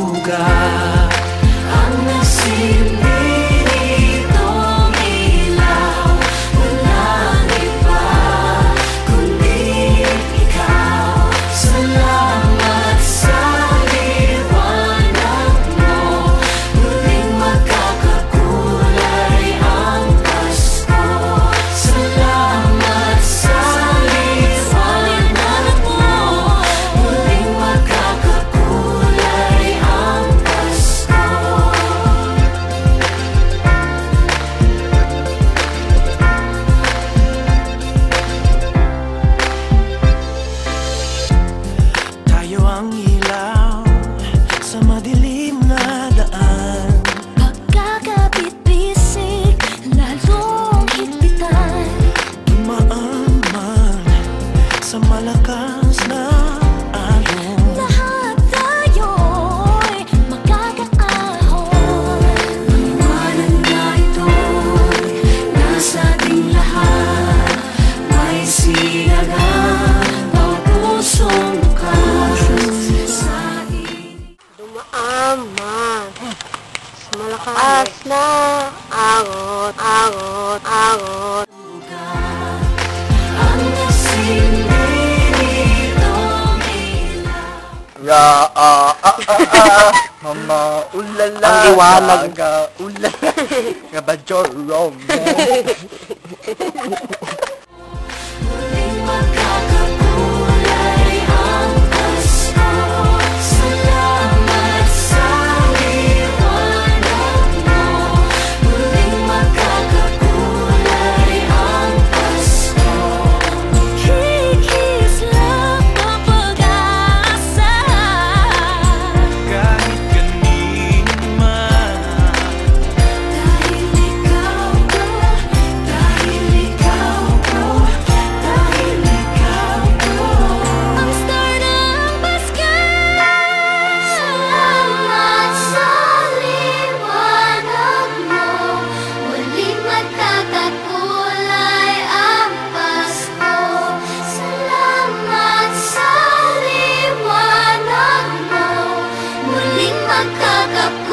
duga ang nasilbi nitong ilaw. Walang iba kundi ikaw. Salamat sa liwanag mo. Muling magkakakulay ang Pasko. Salamat sa liwanag mo. Muling magkakakulay ang Pasko. Tayo ang ilaw sa madilim na daan. Pagkakabit-bisig, lalong higpitan. Dumaan man sa malakas na alon. Lahat tayo'y magkakaahon. Ang liwanag na ito'y nasa ating lahat. May sinagang bawat pusong bukas sa Dumaan man sa malakas na agot, agot, agot. ang nasilbi nitong ilaw. Mama ulala, Ang liwanag. gaga ulala, gabajorong. Muling magkakakulay ang Pasko. Salamat sa liwanag mo. Muling magkakakulay ang Pasko. Kikislap ang pag-asa. Kahit kanino man. Dahil ikaw ko, dahil ikaw ko, dahil ikaw ko. Ang star ng Pasko. Salamat sa liwanag mo. Muling magkakakulay ang Pasko. Salamat sa liwanag mo. Muling magkakakulay